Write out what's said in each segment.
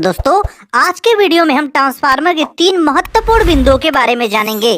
दोस्तों, आज के वीडियो में हम ट्रांसफार्मर के 3 महत्वपूर्ण बिंदुओं के बारे में जानेंगे,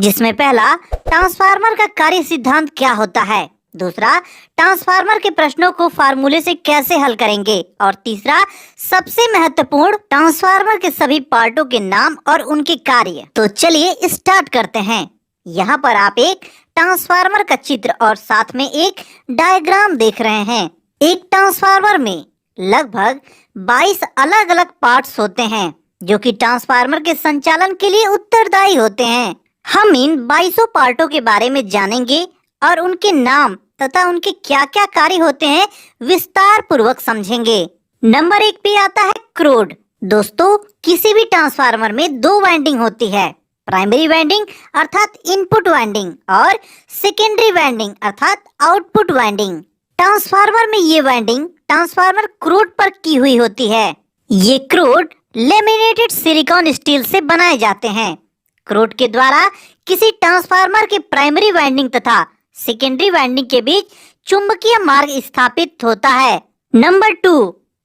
जिसमें पहला, ट्रांसफार्मर का कार्य सिद्धांत क्या होता है। दूसरा, ट्रांसफार्मर के प्रश्नों को फार्मूले से कैसे हल करेंगे। और तीसरा, सबसे महत्वपूर्ण, ट्रांसफार्मर के सभी पार्टों के नाम और उनके कार्य। तो चलिए स्टार्ट करते हैं। यहाँ पर आप एक ट्रांसफार्मर का चित्र और साथ में एक डायग्राम देख रहे हैं। एक ट्रांसफार्मर में लगभग 22 अलग अलग पार्ट्स होते हैं, जो कि ट्रांसफार्मर के संचालन के लिए उत्तरदायी होते हैं। हम इन 22 पार्टों के बारे में जानेंगे और उनके नाम तथा उनके क्या क्या कार्य होते हैं विस्तार पूर्वक समझेंगे। नंबर 1 पे आता है क्रोड। दोस्तों, किसी भी ट्रांसफार्मर में 2 वाइंडिंग होती है, प्राइमरी वाइंडिंग अर्थात इनपुट वाइंडिंग और सेकेंडरी वाइंडिंग अर्थात आउटपुट वाइंडिंग। ट्रांसफार्मर में ये वाइंडिंग ट्रांसफार्मर क्रूड पर की हुई होती है। ये क्रूड लेमिनेटेड सिलिकॉन स्टील से बनाए जाते हैं। क्रूड के द्वारा किसी ट्रांसफार्मर के प्राइमरी वाइंडिंग तथा सेकेंडरी वाइंडिंग के बीच चुंबकीय मार्ग स्थापित होता है। Number 2,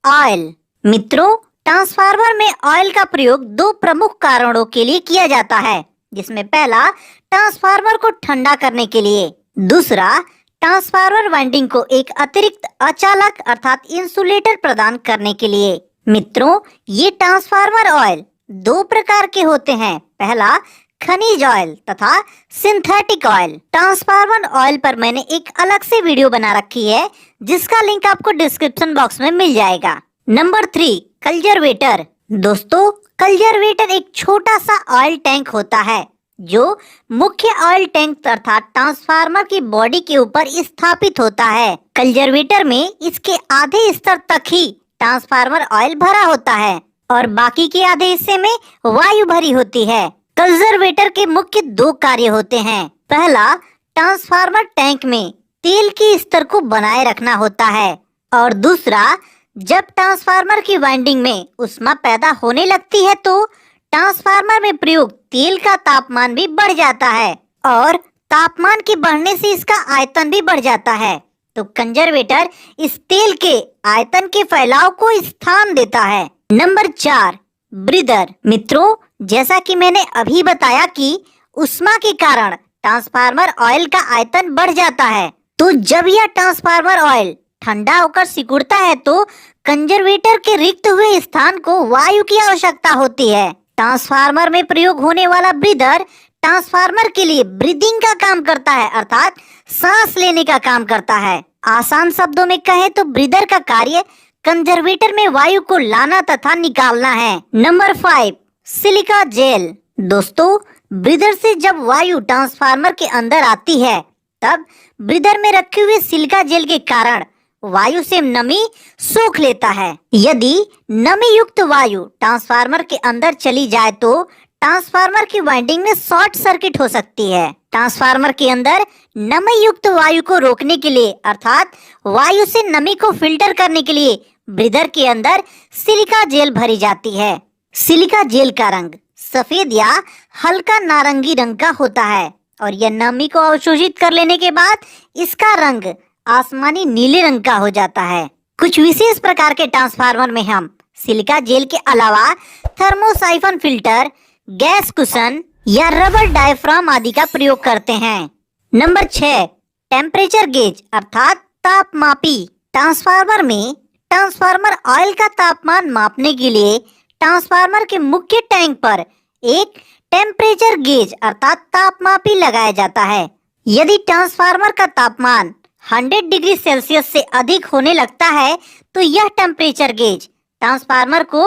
oil. मित्रों, ट्रांसफार्मर में ऑयल का प्रयोग 2 प्रमुख कारणों के लिए किया जाता है, जिसमें पहला, ट्रांसफार्मर को ठंडा करने के लिए। दूसरा, ट्रांसफार्मर वाइंडिंग को एक अतिरिक्त अचालक अर्थात इंसुलेटर प्रदान करने के लिए। मित्रों, ये ट्रांसफार्मर ऑयल 2 प्रकार के होते हैं। पहला, खनिज ऑयल तथा सिंथेटिक ऑयल। ट्रांसफार्मर ऑयल पर मैंने एक अलग से वीडियो बना रखी है, जिसका लिंक आपको डिस्क्रिप्शन बॉक्स में मिल जाएगा। Number 3, conservator. दोस्तों, कंजर्वेटर एक छोटा सा ऑयल टैंक होता है, जो मुख्य ऑयल टैंक अर्थात ट्रांसफार्मर की बॉडी के ऊपर स्थापित होता है। कंजर्वेटर में इसके आधे स्तर तक ही ट्रांसफार्मर ऑयल भरा होता है और बाकी के आधे हिस्से में वायु भरी होती है। कंजर्वेटर के मुख्य 2 कार्य होते हैं। पहला, ट्रांसफार्मर टैंक में तेल के स्तर को बनाए रखना होता है और दूसरा, जब ट्रांसफार्मर की वाइंडिंग में ऊष्मा पैदा होने लगती है तो ट्रांसफार्मर में प्रयुक्त तेल का तापमान भी बढ़ जाता है और तापमान के बढ़ने से इसका आयतन भी बढ़ जाता है। तो कंजर्वेटर इस तेल के आयतन के फैलाव को स्थान देता है। Number 4, breather. मित्रों, जैसा कि मैंने अभी बताया कि ऊष्मा के कारण ट्रांसफार्मर ऑयल का आयतन बढ़ जाता है, तो जब यह ट्रांसफार्मर ऑयल ठंडा होकर सिकुड़ता है तो कंजर्वेटर के रिक्त हुए स्थान को वायु की आवश्यकता होती है। ट्रांसफार्मर में प्रयोग होने वाला ब्रीदर ट्रांसफार्मर के लिए ब्रीदिंग का काम करता है, अर्थात सांस लेने का काम करता है। आसान शब्दों में कहें तो ब्रीदर का कार्य कंजर्वेटर में वायु को लाना तथा निकालना है। Number 5, silica gel. दोस्तों, ब्रीदर से जब वायु ट्रांसफार्मर के अंदर आती है, तब ब्रीदर में रखे हुए सिलिका जेल के कारण वायु से नमी सोख लेता है। यदि नमी युक्त वायु ट्रांसफार्मर के अंदर चली जाए तो ट्रांसफार्मर की वाइंडिंग में शॉर्ट सर्किट हो सकती है। ट्रांसफार्मर के अंदर नमी युक्त वायु को रोकने के लिए अर्थात वायु से नमी को फिल्टर करने के लिए ब्रीदर के अंदर सिलिका जेल भरी जाती है। सिलिका जेल का रंग सफेद या हल्का नारंगी रंग का होता है और यह नमी को अवशोषित कर लेने के बाद इसका रंग आसमानी नीले रंग का हो जाता है। कुछ विशेष प्रकार के ट्रांसफार्मर में हम सिलिका जेल के अलावा थर्मोसाइफन फिल्टर, गैस कुशन या रबर डायफ्राम आदि का प्रयोग करते हैं। नंबर 6, टेम्परेचर गेज अर्थात तापमापी। ट्रांसफार्मर में ट्रांसफार्मर ऑयल का तापमान मापने के लिए ट्रांसफार्मर के मुख्य टैंक पर एक टेम्परेचर गेज अर्थात तापमापी लगाया जाता है। यदि ट्रांसफार्मर का तापमान 100 डिग्री सेल्सियस से अधिक होने लगता है तो यह टेम्परेचर गेज ट्रांसफार्मर को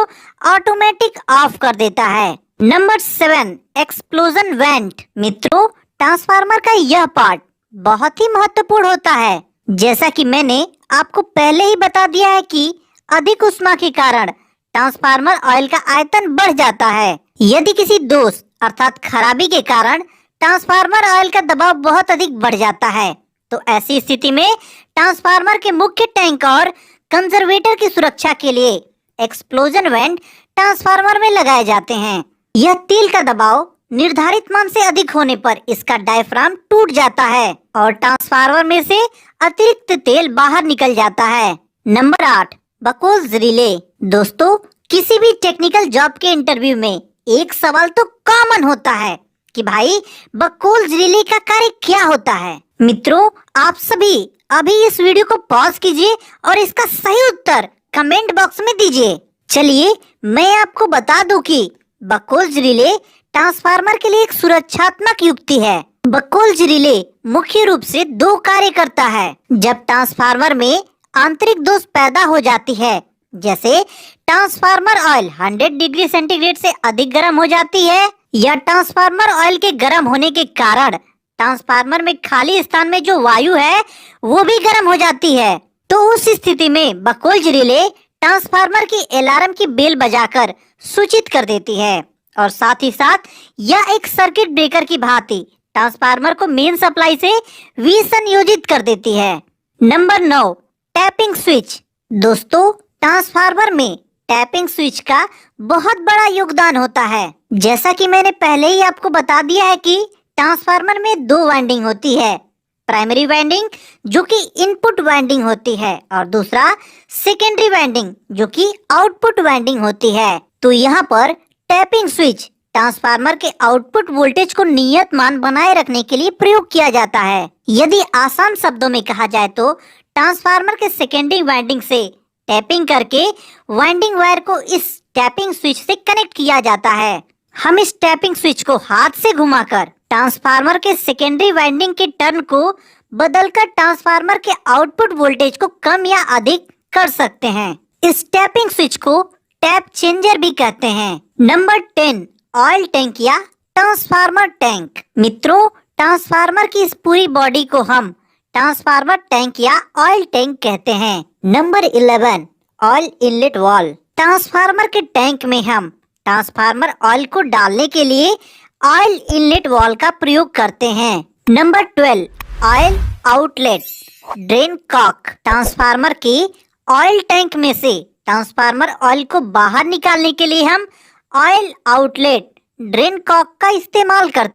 ऑटोमेटिक ऑफ कर देता है। Number 7, explosion went. मित्रों, ट्रांसफार्मर का यह पार्ट बहुत ही महत्वपूर्ण होता है। जैसा कि मैंने आपको पहले ही बता दिया है कि अधिक ऊष्मा के कारण ट्रांसफार्मर ऑयल का आयतन बढ़ जाता है। यदि किसी दोष अर्थात खराबी के कारण ट्रांसफार्मर ऑयल का दबाव बहुत अधिक बढ़ जाता है, तो ऐसी स्थिति में ट्रांसफार्मर के मुख्य टैंक और कंजर्वेटर की सुरक्षा के लिए एक्सप्लोजन वेंट ट्रांसफार्मर में लगाए जाते हैं। यह तेल का दबाव निर्धारित मान से अधिक होने पर इसका डायफ्राम टूट जाता है और ट्रांसफार्मर में से अतिरिक्त तेल बाहर निकल जाता है। Number 8, because relay. दोस्तों, किसी भी टेक्निकल जॉब के इंटरव्यू में एक सवाल तो कॉमन होता है कि भाई बकोल्स रिले का कार्य क्या होता है। मित्रों, आप सभी अभी इस वीडियो को पॉज कीजिए और इसका सही उत्तर कमेंट बॉक्स में दीजिए। चलिए मैं आपको बता दूं कि बकोल्स रिले ट्रांसफार्मर के लिए एक सुरक्षात्मक युक्ति है। बकोल्स रिले मुख्य रूप से दो कार्य करता है। जब ट्रांसफार्मर में आंतरिक दोष पैदा हो जाती है, जैसे ट्रांसफार्मर ऑयल 100 डिग्री सेंटीग्रेड से अधिक गर्म हो जाती है या ट्रांसफार्मर ऑयल के गर्म होने के कारण ट्रांसफार्मर में खाली स्थान में जो वायु है वो भी गर्म हो जाती है, तो उस स्थिति में बकोल्स रिले ट्रांसफार्मर की अलार्म की बेल बजाकर सूचित कर देती है और साथ ही साथ यह एक सर्किट ब्रेकर की भांति ट्रांसफार्मर को मेन सप्लाई से विसंयोजित कर देती है। Number 9, tapping switch. दोस्तों, ट्रांसफार्मर में टैपिंग स्विच का बहुत बड़ा योगदान होता है। जैसा कि मैंने पहले ही आपको बता दिया है कि ट्रांसफार्मर में दो वाइंडिंग होती है, प्राइमरी वाइंडिंग जो कि इनपुट वाइंडिंग होती है और दूसरा सेकेंडरी वाइंडिंग जो कि आउटपुट वाइंडिंग होती है। तो यहाँ पर टैपिंग स्विच ट्रांसफार्मर के आउटपुट वोल्टेज को नियत मान बनाए रखने के लिए प्रयोग किया जाता है। यदि आसान शब्दों में कहा जाए तो ट्रांसफार्मर के सेकेंडरी वाइंडिंग से टैपिंग करके वाइंडिंग वायर को इस टैपिंग स्विच से कनेक्ट किया जाता है। हम इस टैपिंग स्विच को हाथ से घुमाकर ट्रांसफार्मर के सेकेंडरी वाइंडिंग के टर्न को बदलकर ट्रांसफार्मर के आउटपुट वोल्टेज को कम या अधिक कर सकते हैं। इस टैपिंग स्विच को टैप चेंजर भी कहते हैं। नंबर 10, ऑयल टैंक या ट्रांसफार्मर टैंक। मित्रों, ट्रांसफार्मर की इस पूरी बॉडी को हम ट्रांसफार्मर टैंक या ऑयल टैंक कहते हैं। Number 11, oil inlet valve. Transformer के टैंक में हम ट्रांसफार्मर ऑयल को डालने के लिए ऑयल इनलेट वाल्व का प्रयोग करते हैं। Number 12, oil outlet drain cock. Transformer के ऑयल टैंक में से ट्रांसफार्मर ऑयल को बाहर निकालने के लिए हम ऑयल आउटलेट ड्रेन कॉक का इस्तेमाल करते हैं।